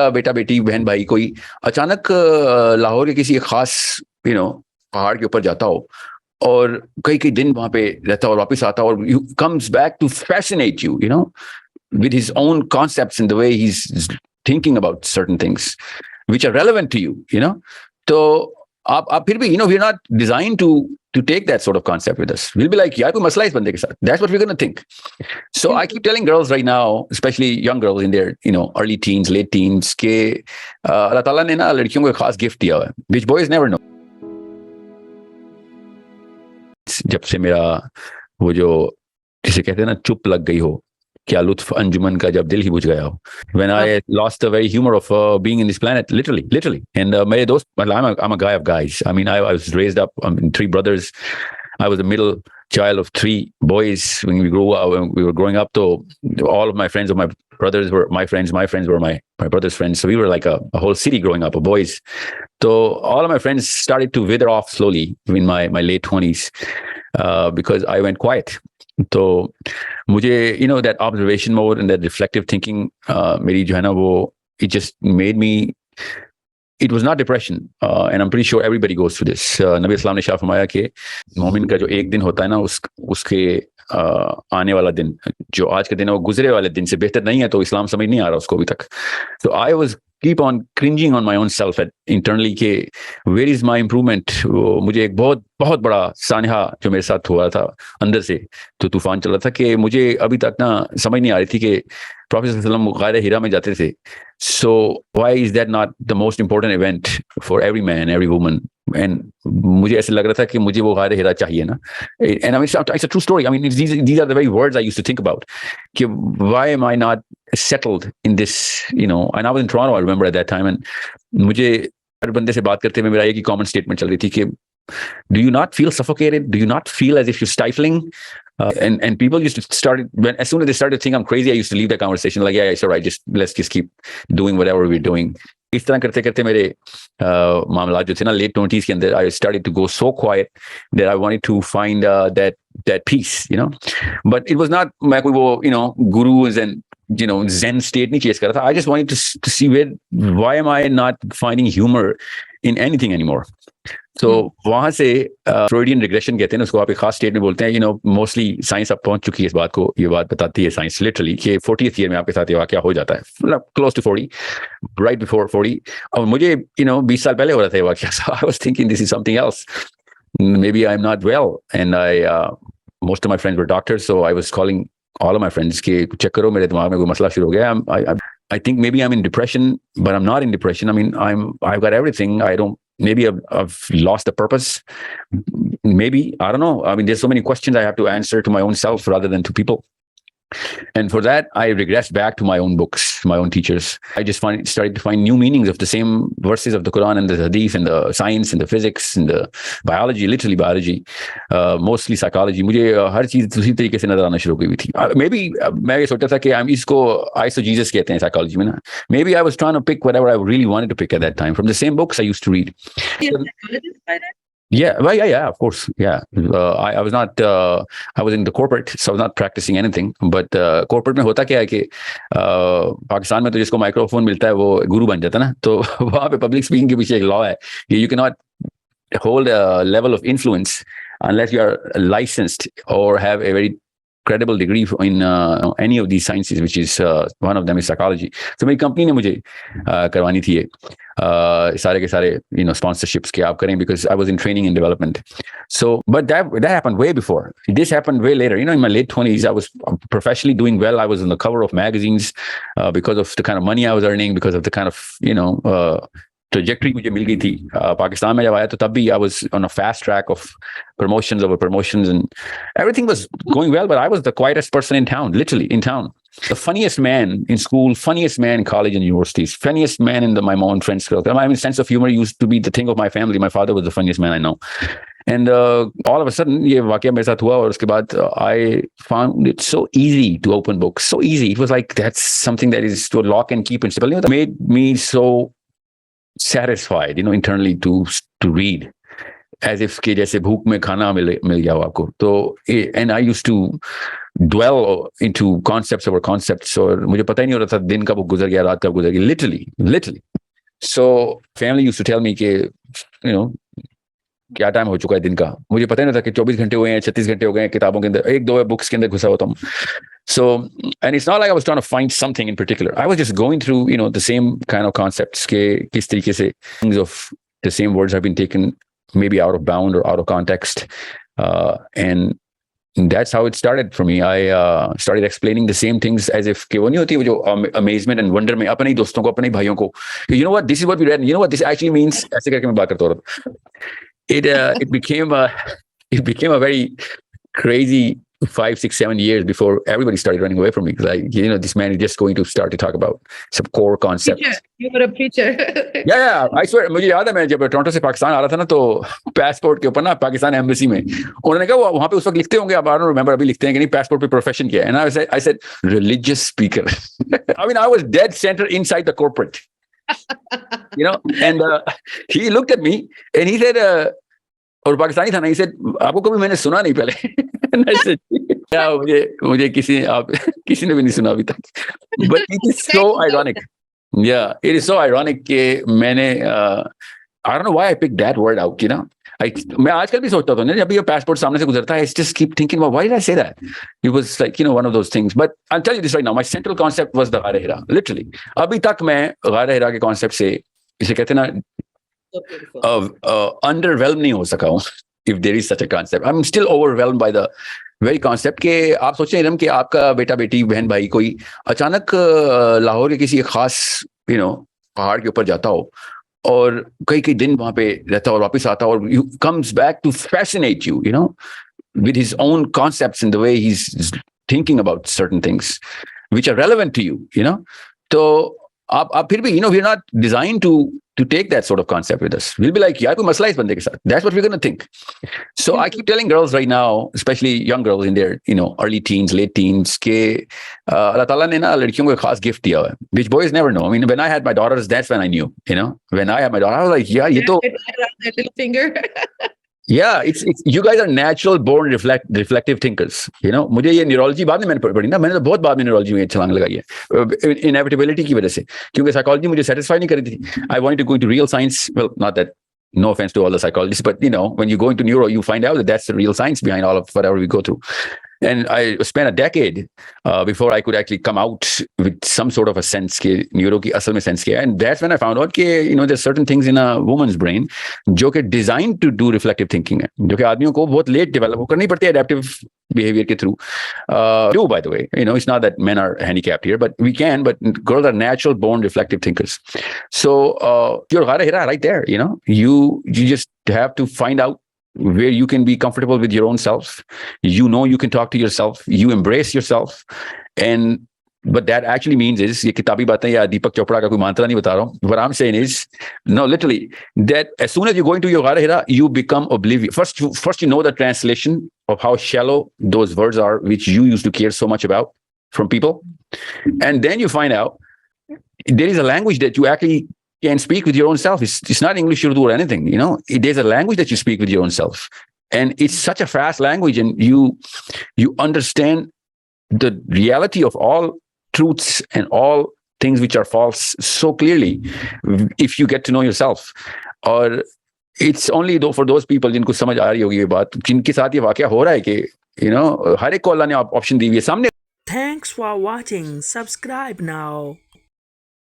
बेटा बेटी बहन भाई कोई अचानक लाहौर के किसी एक खास पहाड़ के ऊपर जाता हो और कई कई दिन वहां पे रहता हो और वापस आता हो और comes back to fascinate you with his own concepts and the way he's thinking about certain things which are relevant to you. So आप फिर भी we're not designed to take that sort of concept with us. We'll be like यार कोई मसला है इस बंदे के साथ. That's what we're going to think. So I keep telling girls right now, especially young girls in their early teens, late teens, कि अल्लाह ताला ने ना लड़कियों को एक खास गिफ्ट दिया है which boys never know. जब से मेरा वो जो जिसे कहते हैं ना चुप लग गई हो क्या लुत्फ अंजुमन का जब दिल ही बुझ गया हो, when I lost the very humor of being in this planet, literally. And मेरे दोस्त, I'm a guy of guys. I mean, I was raised up, 3 brothers. I was the middle child of 3 boys when we grew up. When we were growing up, so all of my friends of my brothers were my friends. My friends were my brother's friends. So we were like a whole city growing up of boys. So all of my friends started to wither off slowly in my late 20s because I went quiet. तो मुझे that observation mode and that reflective thinking मेरी जो है ना वो it just made me, it was not depression and I'm pretty sure everybody goes through this. नबी अस्सलाम ने शाह फरमाया कि मोमिन का जो एक दिन होता है ना उसके आने वाला दिन जो आज का दिन है वो गुजरे वाले दिन से बेहतर नहीं है, तो इस्लाम समझ नहीं आ रहा उसको अभी तक. So I was keep on cringing on my own self internally कि where is my improvement. मुझे एक बहुत बहुत बड़ा सानहा जो मेरे साथ हुआ था अंदर से तो तूफान चल रहा था कि मुझे अभी तक ना समझ नहीं आ रही थी कि प्रॉफेट सल्लल्लाहु अलैहि वसल्लम गारे हिरा में जाते थे. So why is that not the most important event for every man, every woman? And मुझे ऐसे लग रहा था कि मुझे वो गारे हिरा चाहिए ना. And I mean, it's a true story. I mean, these are the very words I used to think about. कि why am I not settled in this, and I was in Toronto, I remember at that time, and मुझे हर बंदे से बात करते हुए मेरा एक ही common statement चल रही थी कि do you not feel suffocated? Do you not feel as if you're stifling? And people used to start, as soon as they started to think I'm crazy, I used to leave that conversation like, yeah, it's all right, let's just keep doing whatever we're doing. इस तरह करते करते मेरे मामला जो थे ना late 20s के अंदर, I started to go so quiet that I wanted to find that peace, but it was not मैं कोई वो gurus and Zen state नहीं chase कर रहा था. I just wanted to see why am I not finding humor in anything anymore. So वहां से फ्रॉयडियन regression कहते हैं उसको, आप एक खास स्टेट में बोलते हैं. मोस्टली साइंस अब पहुंच चुकी है इस बात को, ये बात बताती है साइंस लिटरली कि 40th ईयर में आपके साथ ये वाकया हो जाता है, मतलब क्लोज टू 40, राइट बिफोर 40. और मुझे 20 साल पहले हो रहा था ये वाकया. So I was thinking this is something else. Maybe I'm not well. And most of my friends were doctors, so I was calling all of my friends कि चेक करो मेरे दिमाग में कोई मसला शुरू हो गया. I think maybe I'm in depression, but I'm not in depression. I mean, I've got everything. Maybe I've lost the purpose. Maybe, I don't know. I mean, there's so many questions I have to answer to my own self rather than to people. And for that, I regressed back to my own books, my own teachers. I just started to find new meanings of the same verses of the Quran and the Hadith and the science and the physics and the biology, literally biology, mostly psychology. मुझे हर चीज दूसरी तरीके से नजर आना शुरू हो गई थी. Maybe मैं ये सोचा था कि इसको eisegesis कहते हैं psychology में ना. Maybe I was trying to pick whatever I really wanted to pick at that time from the same books I used to read. You're a psychologist by that? Yeah, well, yeah, of course, yeah. I was not. I was in the corporate, so I was not practicing anything. But corporate में होता क्या है कि पाकिस्तान में तो जिसको microphone मिलता है वो गुरु बन जाता है ना. तो वहाँ पे पब्लिक स्पीकिंग के पीछे एक लॉ है कि you cannot hold a level of influence unless you are licensed or have a very credible degree in any of these sciences, which is one of them is psychology. So मेरी company ने मुझे करवानी थी ये सारे के सारे sponsorships के आप करें, because I was in training and development. So but that happened way before. This happened way later. In my late 20s, I was professionally doing well. I was on the cover of magazines because of the kind of money I was earning, because of the kind of trajectory मुझे मिल गई थी. पाकिस्तान में जब आया तो तब भी I was on a fast track of promotions over promotions and everything was going well, but I was the quietest person in town, literally in town. The funniest man in school, funniest man in college and universities, funniest man in my own friends circle. My sense of humor used to be the thing of my family. My father was the funniest man I know. And all of a sudden ये वाकया मेरे साथ हुआ और उसके बाद I found it so easy to open books, so easy. It was like that's something that is to lock and keep and stable. That made me so satisfied, internally to read. as if کہ جیسے بھوک میں کھانا مل گیا ہو آپ کو. تو and I used to dwell into concepts over concepts, اور مجھے پتہ ہی نہیں ہو رہا تھا دن کب گزر گیا, رات کب گزر گئی, literally. So family used to tell me کہ کیا ٹائم ہو چکا ہے دن کا. مجھے پتہ نہیں تھا کہ 24 گھنٹے ہوئے ہیں, 36 گھنٹے ہو گئے ہیں کتابوں کے اندر, ایک دو بکس کے اندر گھسا ہوتا ہوں. So and it's not like I was trying to find something in particular. I was just going through the same kind of concepts کہ کس طریقے سے things of the same words have been taken maybe out of bound or out of context, and that's how it started for me. I started explaining the same things as if کہ وہ نہیں ہوتی وہ جو amazement and wonder میں اپنے ہی دوستوں کو, اپنے ہی بھائیوں کو, you know what, this is what we read, you know what this actually means, ایسے کر کے میں بات کرتا رہا. It became a very crazy 5, 6, 7 years before everybody started running away from me, because this man is just going to start to talk about some core concepts. You were a preacher. Yeah, I swear. مجھے یاد ہے میں جب Toronto سے پاکستان آ رہا تھا نا, تو پاسپورٹ کے اوپر نا پاکستان ایمبیسی میں انہوں نے کہا وہاں پہ اس وقت لکھتے ہوں گے, اب I don't remember ابھی لکھتے ہیں کہ نہیں, پاسپورٹ پہ پروفیشن کیا ہے. And I said religious speaker. I mean, I was dead center inside the corporate. And he looked at me and he said, اور پاکستانی تھا نا, he said آپ کو کبھی میں نے سنا نہیں پہلے. مجھے کسی نے بھی نہیں سنا ابھی تک. But it is so ironic. Yeah, it is so ironic کہ میں نے I don't know why I picked that word out, میں آج کل بھی سوچتا تھا نا جب یہ پاسپورٹ سامنے سے گزرتا ہے, I just keep thinking about why did I say that? It was like one of those things. But I'll tell you this right now, my central concept was the غار ہرا. Literally ابھی تک میں غار ہرا کے کانسیپٹ سے اسے کہتے ہیں نا underwhelmed نہیں ہو سکا ہوں. If there is such a concept, I'm still overwhelmed by the very concept کہ آپ سوچیں ارم کہ آپ کا بیٹا بیٹی بہن بھائی کوئی اچانک لاہور کے کسی ایک خاص پہاڑ کے اوپر جاتا ہو اور کئی دن وہاں پہ رہتا اور واپس آتا, اور comes back to fascinate you, with his own concepts and the way he's thinking about certain things which are relevant to you, تو آپ پھر بھی we're not designed to take that sort of concept with us. We'll be like, yaar koi masla hai is bande ke sath. That's what we're going to think. So I keep telling girls right now, especially young girls in their early teens, late teens, ke Allah Taala ne na ladkiyon ko ek khas gift diya hai, which boys never know. I mean, when I had my daughters, that's when I knew. When I had my daughter, I was like, yeah, ye to that little finger. Yeah, it's you guys are natural born reflective thinkers. مجھے یہ neurology بعد میں نے پڑھی نا, میں نے تو بہت بعد میں نیورولوجی میں چھلانگ لگائی ہے انیویٹیبلٹی کی وجہ سے, کیونکہ سائیکالوجی مجھے سیٹسفائی نہیں کر رہی تھی. I wanted to go into real science. Well, not that, no offense to all the psychologists, but when you go into neuro, you find out that that's the real science behind all of whatever we go through. And I spent a decade before I could actually come out with some sort of a sense ke neuro ki asal mein sense kya. And that's when I found out ke there's certain things in a woman's brain jo ke designed to do reflective thinking hai, jo ke aadmiyon ko bahut late develop karni padti hai adaptive behavior ke through. By the way, it's not that men are handicapped here, but we can, but girls are natural born reflective thinkers. So your ghar hira right there, you just have to find out where you can be comfortable with your own self. You can talk to yourself, you embrace yourself, but that actually means is ye kitabi baatein ya Deepak Chopra ka koi mantra nahi bata raha hu. What I'm saying is, no, literally, that as soon as you go into your ghar hira, you become oblivious. First you know the translation of how shallow those words are which you used to care so much about from people, and then you find out there is a language that you actually can speak with your own self. It's not English, Urdu or anything, there's a language that you speak with your own self, and it's such a fast language, and you understand the reality of all truths and all things which are false so clearly if you get to know yourself. Or it's only though for those people جن کو سمجھ آ رہی ہوگی یہ بات, جن کے ساتھ یہ واقعہ ہو رہا ہے کہ ہر ایک کو اللہ نے آپشن دی ہوئی ہے سامنے. Thanks for watching. Subscribe now.